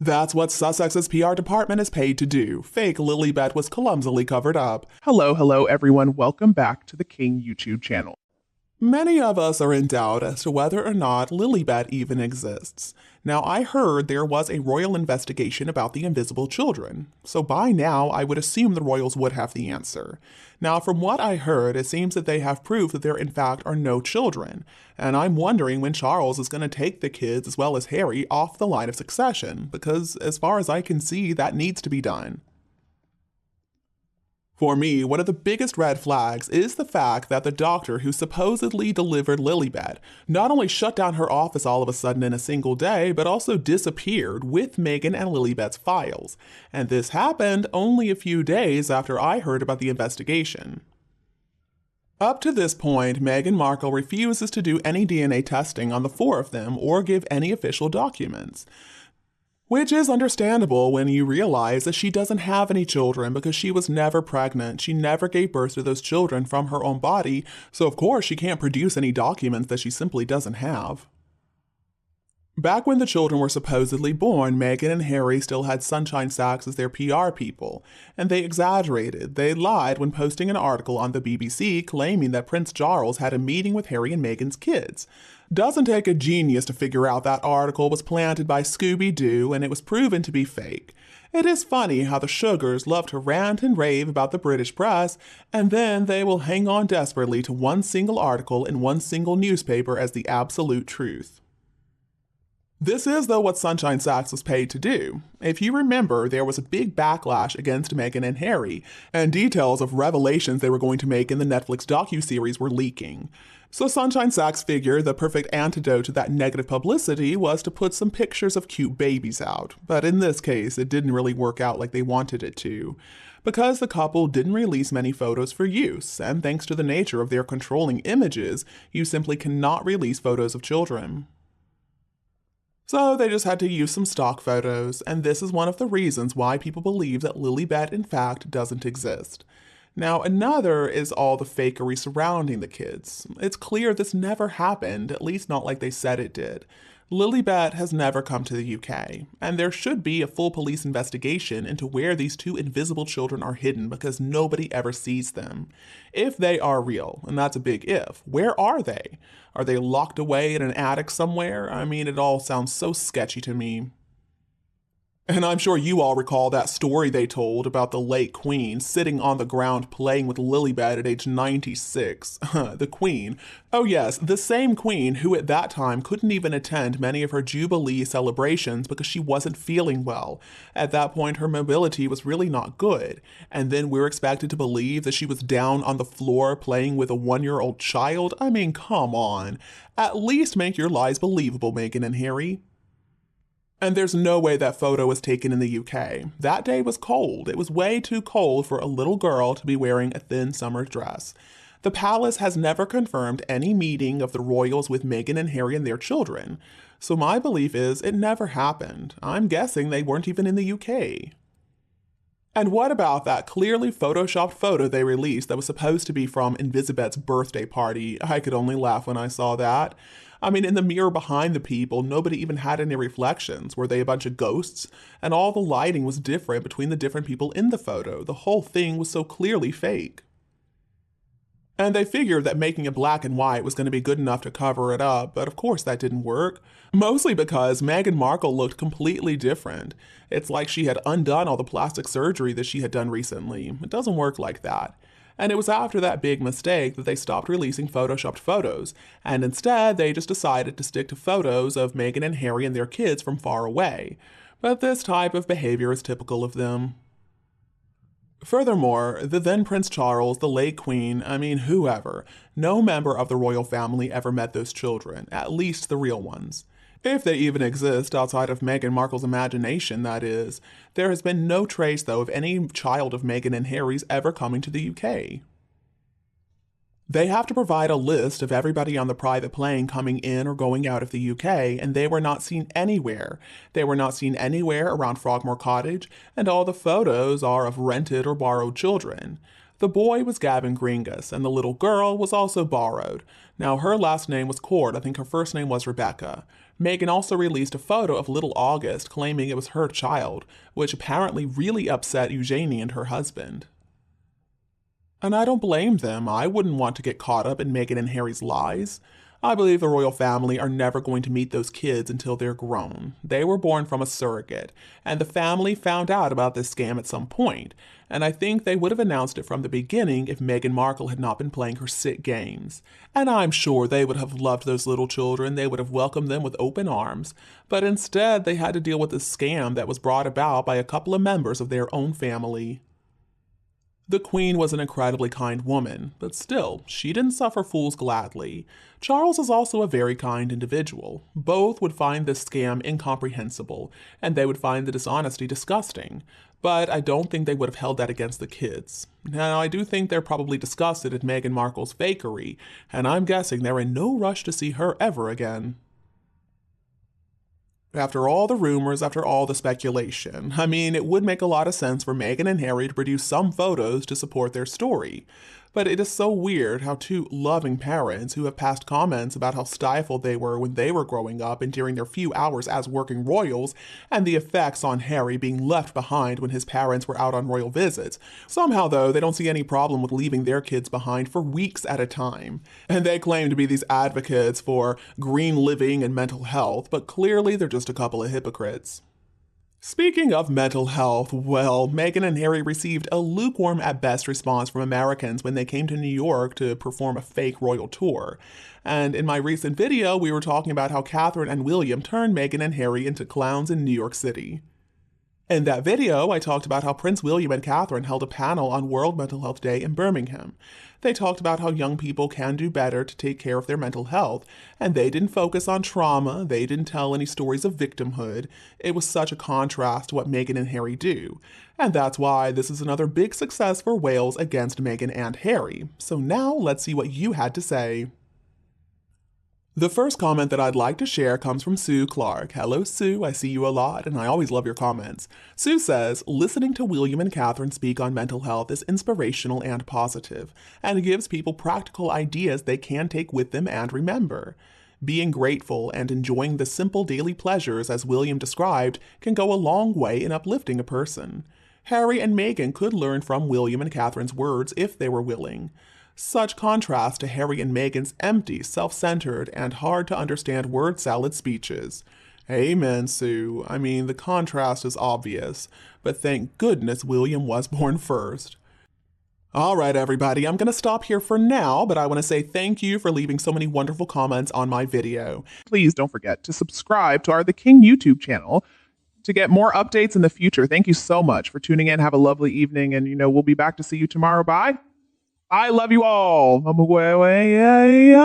That's what Sussex's PR department is paid to do. Fake Lilibet was clumsily covered up. Hello, everyone. Welcome back to the King YouTube channel. Many of us are in doubt as to whether or not Lilibet even exists. Now, I heard there was a royal investigation about the invisible children, so by now I would assume the royals would have the answer. Now, from what I heard, it seems that they have proof that there in fact are no children, and I'm wondering when Charles is going to take the kids as well as Harry off the line of succession, because as far as I can see, that needs to be done. For me, one of the biggest red flags is the fact that the doctor who supposedly delivered Lilibet not only shut down her office all of a sudden in a single day, but also disappeared with Meghan and Lilibet's files. And this happened only a few days after I heard about the investigation. Up to this point, Meghan Markle refuses to do any DNA testing on the four of them or give any official documents. Which is understandable when you realize that she doesn't have any children because she was never pregnant. She never gave birth to those children from her own body, so of course she can't produce any documents that she simply doesn't have. Back when the children were supposedly born, Meghan and Harry still had Sunshine Sachs as their PR people, and they exaggerated. They lied when posting an article on the BBC claiming that Prince Charles had a meeting with Harry and Meghan's kids. Doesn't take a genius to figure out that article was planted by Scooby-Doo and it was proven to be fake. It is funny how the Sugars love to rant and rave about the British press, and then they will hang on desperately to one single article in one single newspaper as the absolute truth. This is, though, what Sunshine Sachs was paid to do. If you remember, there was a big backlash against Meghan and Harry, and details of revelations they were going to make in the Netflix docuseries were leaking. So Sunshine Sachs figured the perfect antidote to that negative publicity was to put some pictures of cute babies out. But in this case, it didn't really work out like they wanted it to, because the couple didn't release many photos for use, and thanks to the nature of their controlling images, you simply cannot release photos of children. So they just had to use some stock photos, and this is one of the reasons why people believe that Lilibet in fact doesn't exist. Now, another is all the fakery surrounding the kids. It's clear this never happened, at least not like they said it did. Lilibet has never come to the UK, and there should be a full police investigation into where these two invisible children are hidden because nobody ever sees them. If they are real, and that's a big if, where are they? Are they locked away in an attic somewhere? I mean, it all sounds so sketchy to me. And I'm sure you all recall that story they told about the late Queen sitting on the ground playing with Lilibet at age 96. The Queen. Oh yes, the same Queen who at that time couldn't even attend many of her Jubilee celebrations because she wasn't feeling well. At that point, her mobility was really not good. And then we're expected to believe that she was down on the floor playing with a 1-year-old child? I mean, come on. At least make your lies believable, Meghan and Harry. And there's no way that photo was taken in the UK. That day was cold. It was way too cold for a little girl to be wearing a thin summer dress. The palace has never confirmed any meeting of the royals with Meghan and Harry and their children. So my belief is it never happened. I'm guessing they weren't even in the UK. And what about that clearly photoshopped photo they released that was supposed to be from Invisibet's birthday party? I could only laugh when I saw that. I mean, in the mirror behind the people, nobody even had any reflections. Were they a bunch of ghosts? And all the lighting was different between the different people in the photo. The whole thing was so clearly fake. And they figured that making it black and white was going to be good enough to cover it up, but of course that didn't work. Mostly because Meghan Markle looked completely different. It's like she had undone all the plastic surgery that she had done recently. It doesn't work like that. And it was after that big mistake that they stopped releasing photoshopped photos, and instead they just decided to stick to photos of Meghan and Harry and their kids from far away. But this type of behavior is typical of them. Furthermore, the then Prince Charles, the late Queen, I mean whoever, no member of the royal family ever met those children, at least the real ones. If they even exist outside of Meghan Markle's imagination, that is. There has been no trace, though, of any child of Meghan and Harry's ever coming to the UK. They have to provide a list of everybody on the private plane coming in or going out of the UK, and they were not seen anywhere. They were not seen anywhere around Frogmore Cottage, and all the photos are of rented or borrowed children. The boy was Gavin Gringus, and the little girl was also borrowed. Now, her last name was Cord. I think her first name was Rebecca. Megan also released a photo of little August, claiming it was her child, which apparently really upset Eugenie and her husband. And I don't blame them. I wouldn't want to get caught up in Meghan and Harry's lies. I believe the royal family are never going to meet those kids until they're grown. They were born from a surrogate, and the family found out about this scam at some point, and I think they would have announced it from the beginning if Meghan Markle had not been playing her sick games. And I'm sure they would have loved those little children, they would have welcomed them with open arms, but instead they had to deal with this scam that was brought about by a couple of members of their own family. The Queen was an incredibly kind woman, but still, she didn't suffer fools gladly. Charles is also a very kind individual. Both would find this scam incomprehensible, and they would find the dishonesty disgusting. But I don't think they would have held that against the kids. Now, I do think they're probably disgusted at Meghan Markle's fakery, and I'm guessing they're in no rush to see her ever again. After all the rumors, after all the speculation, I mean, it would make a lot of sense for Meghan and Harry to produce some photos to support their story. But it is so weird how two loving parents who have passed comments about how stifled they were when they were growing up and during their few hours as working royals, and the effects on Harry being left behind when his parents were out on royal visits. Somehow, though, they don't see any problem with leaving their kids behind for weeks at a time. And they claim to be these advocates for green living and mental health, but clearly they're just a couple of hypocrites. Speaking of mental health, well, Meghan and Harry received a lukewarm at best response from Americans when they came to New York to perform a fake royal tour. And in my recent video, we were talking about how Catherine and William turned Meghan and Harry into clowns in New York City. In that video, I talked about how Prince William and Catherine held a panel on World Mental Health Day in Birmingham. They talked about how young people can do better to take care of their mental health, and they didn't focus on trauma, they didn't tell any stories of victimhood. It was such a contrast to what Meghan and Harry do. And that's why this is another big success for Wales against Meghan and Harry. So now let's see what you had to say. The first comment that I'd like to share comes from Sue Clark. Hello, Sue. I see you a lot, and I always love your comments. Sue says, listening to William and Catherine speak on mental health is inspirational and positive, and gives people practical ideas they can take with them and remember. Being grateful and enjoying the simple daily pleasures, as William described, can go a long way in uplifting a person. Harry and Meghan could learn from William and Catherine's words if they were willing. Such contrast to Harry and Meghan's empty, self-centered, and hard-to-understand word salad speeches. Amen, Sue. I mean, the contrast is obvious, but thank goodness William was born first. All right, everybody, I'm going to stop here for now, but I want to say thank you for leaving so many wonderful comments on my video. Please don't forget to subscribe to our The King YouTube channel to get more updates in the future. Thank you so much for tuning in. Have a lovely evening, and, we'll be back to see you tomorrow. Bye. I love you all. I'm away.